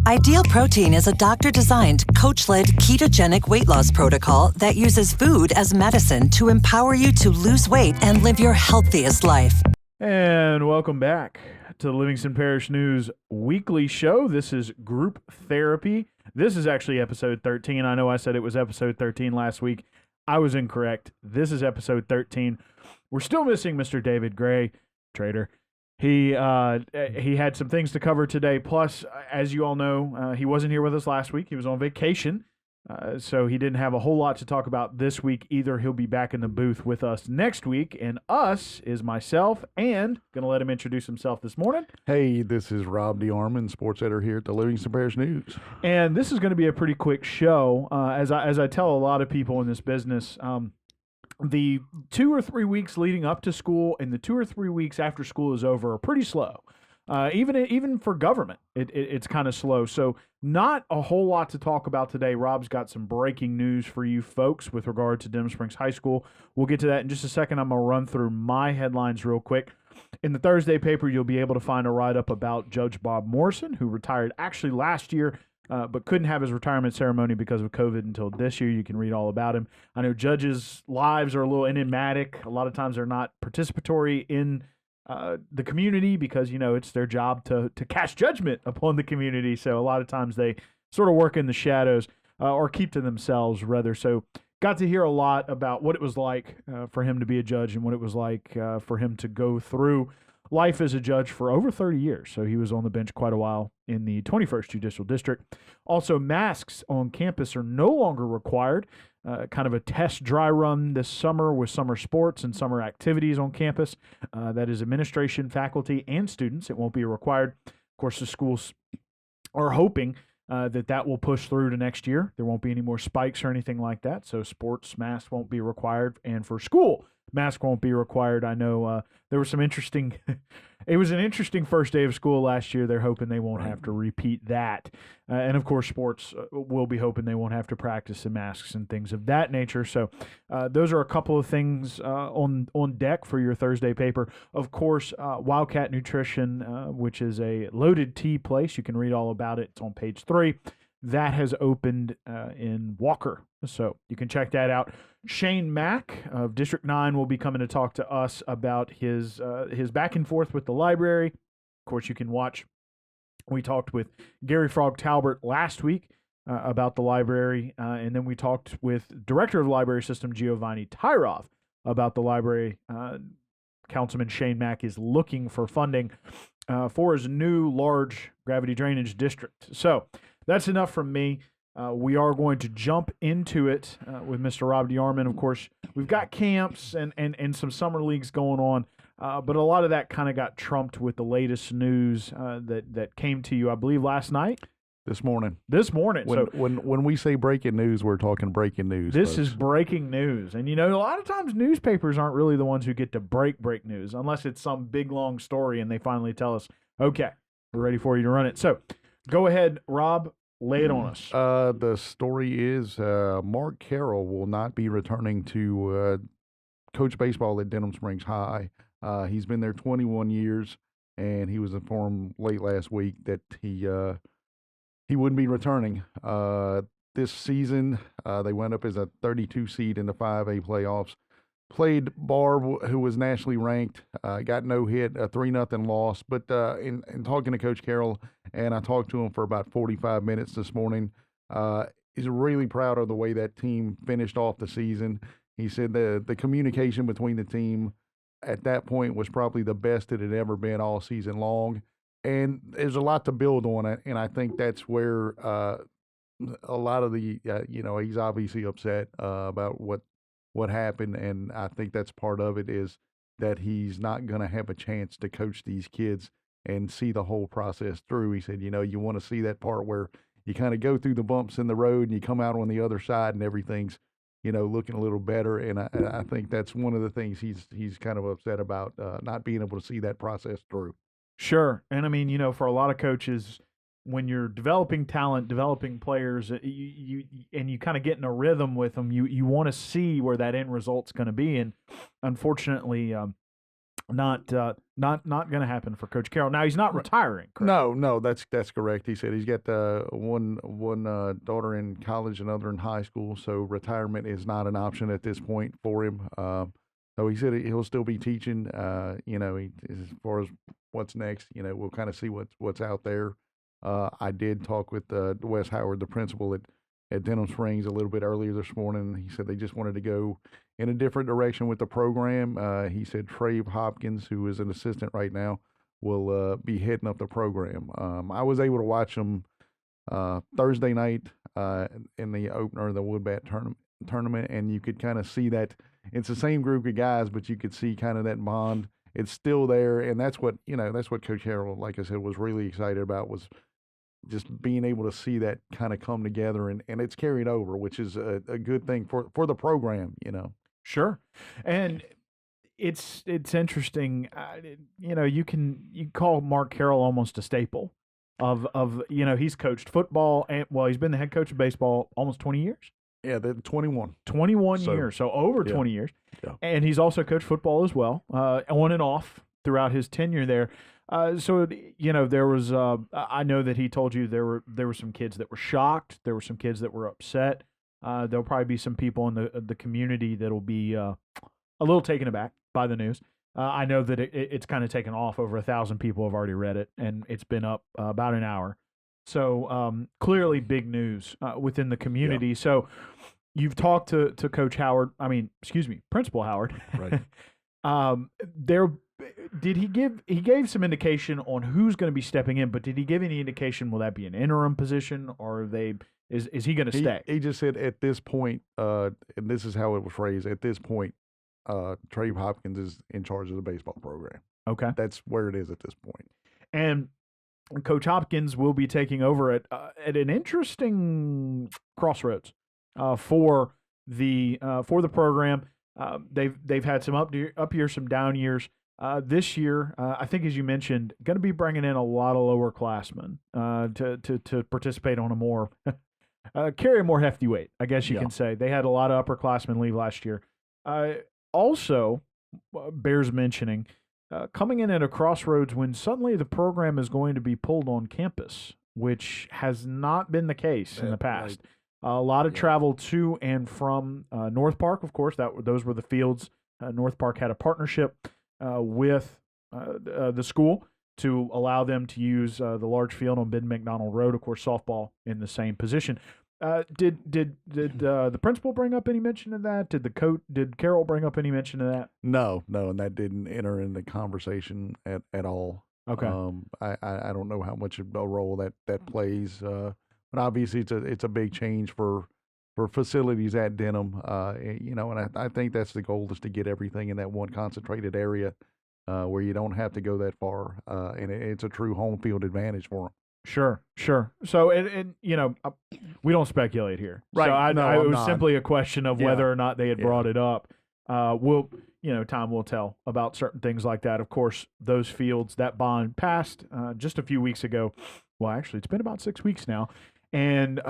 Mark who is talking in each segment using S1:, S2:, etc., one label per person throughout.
S1: Ideal Protein is a doctor-designed, coach-led ketogenic weight loss protocol that uses food as medicine to empower you to lose weight and live your healthiest life.
S2: And welcome back to the Livingston Parish News Weekly Show. This is Group Therapy. This is actually episode 13. I know I said it was episode 13 last week. I was incorrect. This is episode 13. We're still missing Mr. David Gray, trader. He had some things to cover today. Plus, as you all know, he wasn't here with us last week. He was on vacation, so he didn't have a whole lot to talk about this week either. He'll be back in the booth with us next week. And us is myself, and going to let him introduce himself this morning.
S3: Hey, this is Rob DeArmond, sports editor here at the Livingston Parish News.
S2: And this is going to be a pretty quick show. As I tell a lot of people in this business, the 2 or 3 weeks leading up to school and the 2 or 3 weeks after school is over are pretty slow. Even for government, it's kind of slow. So not a whole lot to talk about today. Rob's got some breaking news for you folks with regard to Denham Springs High School. We'll get to that in just a second. I'm going to run through my headlines real quick. In the Thursday paper, you'll be able to find a write-up about Judge Bob Morrison, who retired actually last year, but couldn't have his retirement ceremony because of COVID until this year. You can read all about him. I know judges' lives are a little enigmatic. A lot of times they're not participatory in the community because, you know, it's their job to cast judgment upon the community. So a lot of times they sort of work in the shadows or keep to themselves, rather. So got to hear a lot about what it was like for him to be a judge and what it was like for him to go through life as a judge for over 30 years. So he was on the bench quite a while in the 21st Judicial District. Also, masks on campus are no longer required. Kind of a test dry run this summer with summer sports and summer activities on campus. That is administration, faculty, and students. It won't be required. Of course, the schools are hoping that will push through to next year. There won't be any more spikes or anything like that. So sports masks won't be required. And for school, mask won't be required. I know there was some interesting it was an interesting first day of school last year. They're hoping they won't have to repeat that. And of course, sports will be hoping they won't have to practice in masks and things of that nature. So those are a couple of things on deck for your Thursday paper. Of course, Wildcat Nutrition, which is a loaded tea place. You can read all about it. It's on page 3. That has opened in Walker, so you can check that out. Shane Mack of District 9 will be coming to talk to us about his back and forth with the library. Of course, you can watch. We talked with Gary Frog Talbert last week about the library, and then we talked with Director of the Library System, Giovanni Tyrov, about the library. Councilman Shane Mack is looking for funding for his new large gravity drainage district. So that's enough from me. We are going to jump into it with Mr. Rob DeArmond. Of course, we've got camps and some summer leagues going on, but a lot of that kind of got trumped with the latest news that came to you, I believe, last night.
S3: This morning.
S2: When
S3: we say breaking news, we're talking breaking news.
S2: This
S3: folks.
S2: is breaking news. And, you know, a lot of times newspapers aren't really the ones who get to break news unless it's some big, long story and they finally tell us, okay, we're ready for you to run it. So go ahead, Rob, lay it on us.
S3: The story is Mark Carroll will not be returning to coach baseball at Denham Springs High. He's been there 21 years, and he was informed late last week that he wouldn't be returning. This season, they went up as a 32 seed in the 5A playoffs. Played Barb, who was nationally ranked, got no hit, a 3-0 loss. But in talking to Coach Carroll, and I talked to him for about 45 minutes this morning, he's really proud of the way that team finished off the season. He said the communication between the team at that point was probably the best it had ever been all season long. And there's a lot to build on it, and I think that's where a lot of the, he's obviously upset about what happened, and I think that's part of it is that he's not going to have a chance to coach these kids and see the whole process through. He said, you want to see that part where you kind of go through the bumps in the road and you come out on the other side and everything's, looking a little better. And I think that's one of the things he's kind of upset about, not being able to see that process through.
S2: Sure. And I mean, for a lot of coaches, when you're developing talent, developing players, you kind of get in a rhythm with them, you want to see where that end result's going to be. And unfortunately, not going to happen for Coach Carroll. Now he's not retiring. Correct?
S3: No, that's correct. He said he's got one daughter in college, another in high school, so retirement is not an option at this point for him. So he said he'll still be teaching. As far as what's next, we'll kind of see what's out there. I did talk with Wes Howard, the principal at Denham Springs, a little bit earlier this morning. He said they just wanted to go in a different direction with the program. He said Trave Hopkins, who is an assistant right now, will be heading up the program. I was able to watch them Thursday night in the opener of the Woodbat tournament, and you could kind of see that it's the same group of guys, but you could see kind of that bond. It's still there, and that's what Coach Harrell, like I said, was really excited about, was just being able to see that kind of come together, and it's carried over, which is a good thing for the program.
S2: Sure, and it's interesting. You can call Mark Carroll almost a staple of he's coached football and he's been the head coach of baseball almost 20 years.
S3: Yeah, they're 21.
S2: 21 years, so over 20 years.
S3: Yeah.
S2: And he's also coached football as well, on and off throughout his tenure there. So there was I know that he told you there were some kids that were shocked, there were some kids that were upset. There'll probably be some people in the community that'll be a little taken aback by the news. I know that it's kind of taken off. Over 1,000 people have already read it, and it's been up about an hour. So clearly big news within the community. Yeah. So you've talked to Coach Howard. Principal Howard.
S3: Right.
S2: He gave some indication on who's going to be stepping in, but did he give any indication, will that be an interim position, or is he going to stay?
S3: He just said at this point, and this is how it was phrased, at this point, Trave Hopkins is in charge of the baseball program.
S2: Okay.
S3: That's where it is at this point.
S2: And Coach Hopkins will be taking over at an interesting crossroads for the program. They've had some up years, some down years. This year, I think, as you mentioned, going to be bringing in a lot of lower classmen to participate on a more carry a more hefty weight, I guess you can say. They had a lot of upperclassmen leave last year. Also, bears mentioning, coming in at a crossroads when suddenly the program is going to be pulled on campus, which has not been the case in the past. Right. A lot of travel to and from North Park, of course. Those were the fields. North Park had a partnership with the school to allow them to use the large field on Ben McDonald Road. Of course, softball in the same position. Did the principal bring up any mention of that? Did Carroll bring up any mention of that?
S3: No, and that didn't enter in the conversation at all.
S2: Okay.
S3: I don't know how much of a role that plays, but obviously it's a big change for facilities at Denham. And I think that's the goal, is to get everything in that one concentrated area where you don't have to go that far, and it's a true home field advantage for them.
S2: Sure. So, we don't speculate here.
S3: Right.
S2: So it was simply a question of whether or not they had brought it up. Time will tell about certain things like that. Of course, those fields, that bond passed just a few weeks ago. Well, actually, it's been about 6 weeks now. And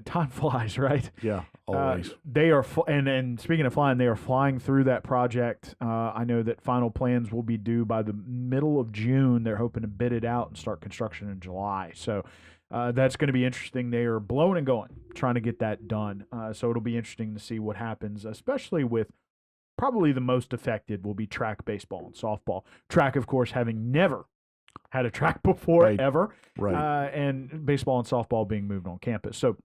S2: time flies, right?
S3: Yeah, always.
S2: They are, and speaking of flying, they are flying through that project. I know that final plans will be due by the middle of June. They're hoping to bid it out and start construction in July. So that's going to be interesting. They are blowing and going, trying to get that done. So it'll be interesting to see what happens, especially with probably the most affected will be track, baseball, and softball. Track, of course, having never had a track before ever, and baseball and softball being moved on campus. So,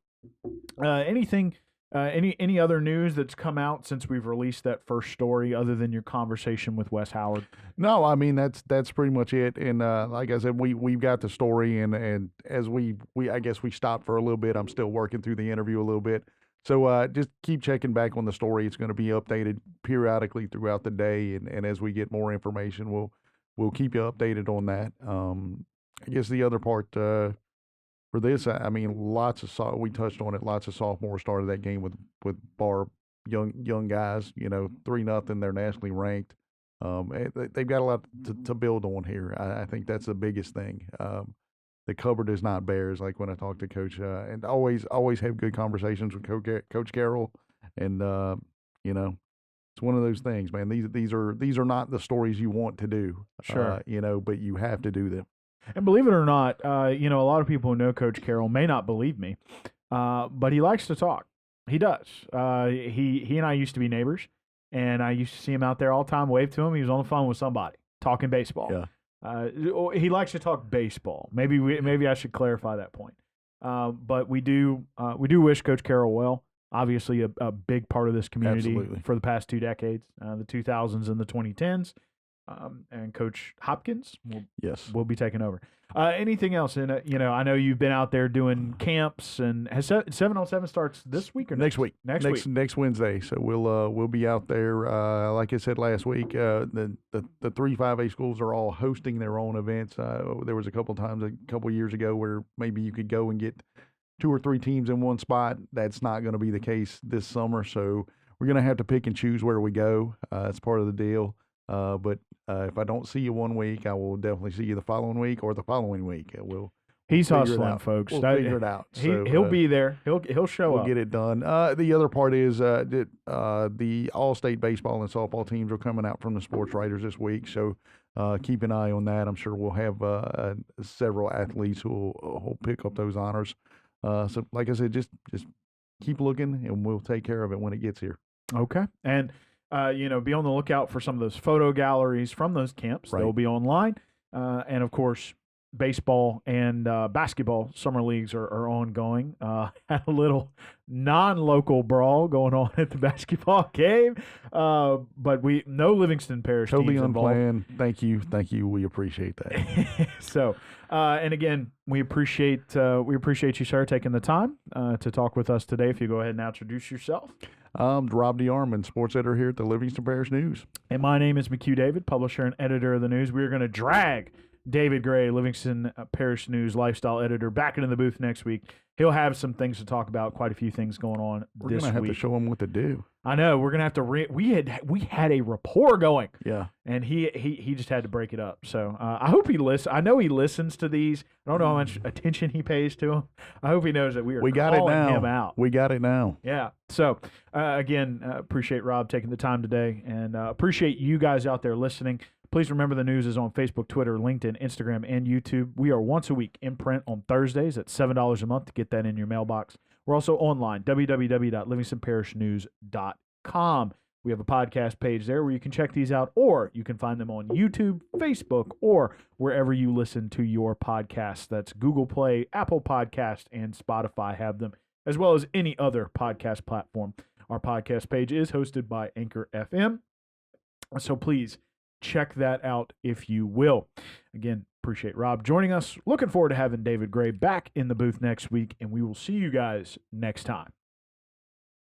S2: any other news that's come out since we've released that first story, other than your conversation with Wes Howard?
S3: No, I mean that's pretty much it. And like I said, we've got the story, and as we I guess we stopped for a little bit. I'm still working through the interview a little bit. So just keep checking back on the story. It's going to be updated periodically throughout the day, and as we get more information, we'll keep you updated on that. I guess the other part for this, I mean, we touched on it. Lots of sophomores started that game with Barb, young guys. 3-0. They're nationally ranked. They've got a lot to build on here. I think that's the biggest thing. The cupboard is not bare, like when I talk to Coach, and always have good conversations with Coach Carroll, and it's one of those things, man. These are not the stories you want to do,
S2: Sure.
S3: but you have to do them.
S2: And believe it or not, a lot of people who know Coach Carroll may not believe me, but he likes to talk. He does. He and I used to be neighbors, and I used to see him out there all the time, wave to him. He was on the phone with somebody talking baseball.
S3: Yeah.
S2: He likes to talk baseball. Maybe I should clarify that point. But we do wish Coach Carroll well. Obviously, a big part of this community
S3: Absolutely.
S2: for the past 2 decades, the 2000s and the 2010s. And Coach Hopkins will be taking over. Anything else? And I know you've been out there doing camps, and has 7-on-7 starts this week or
S3: next week?
S2: Next week.
S3: Next Wednesday. So we'll be out there. Like I said last week, the 3 5A schools are all hosting their own events. There was a couple times a couple years ago where maybe you could go and get 2 or 3 teams in one spot. That's not going to be the case this summer. So we're going to have to pick and choose where we go. It's part of the deal. But if I don't see you one week, I will definitely see you the following week or the following week.
S2: He's hustling, folks.
S3: We'll figure it out.
S2: He'll be there. He'll show up.
S3: We'll get it done. The other part is that the all-state baseball and softball teams are coming out from the sports writers this week. So keep an eye on that. I'm sure we'll have several athletes who will pick up those honors. So like I said, just keep looking, and we'll take care of it when it gets here.
S2: Okay. And be on the lookout for some of those photo galleries from those camps.
S3: Right.
S2: They'll be online. And, of course, baseball and basketball summer leagues are ongoing. Had a little non-local brawl going on at the basketball game. But no Livingston Parish
S3: Totally
S2: teams involved.
S3: unplanned. Thank you. We appreciate that.
S2: So, and again, we appreciate you, sir, taking the time to talk with us today. If you go ahead and introduce yourself.
S3: Rob DeArmond, sports editor here at the Livingston Parish News.
S2: And my name is McHugh David, publisher and editor of the news. We are going to drag David Gray, Livingston Parish News lifestyle editor, back into the booth next week. He'll have some things to talk about, quite a few things going on
S3: We're
S2: this week.
S3: We're going to have to show him what to do.
S2: I know. We're going to have to we had a rapport going.
S3: Yeah.
S2: And he just had to break it up. So I hope he listens. I know he listens to these. I don't know how much attention he pays to them. I hope he knows that we
S3: got
S2: calling
S3: it now.
S2: him out.
S3: We got it now.
S2: Yeah. So, again, appreciate Rob taking the time today, and appreciate you guys out there listening. Please remember the news is on Facebook, Twitter, LinkedIn, Instagram, and YouTube. We are once a week in print on Thursdays at $7 a month to get that in your mailbox. We're also online, www.livingstonparishnews.com. We have a podcast page there where you can check these out, or you can find them on YouTube, Facebook, or wherever you listen to your podcasts. That's Google Play, Apple Podcast, and Spotify have them, as well as any other podcast platform. Our podcast page is hosted by Anchor FM, so please check that out if you will. Again, appreciate Rob joining us. Looking forward to having David Gray back in the booth next week, and we will see you guys next time.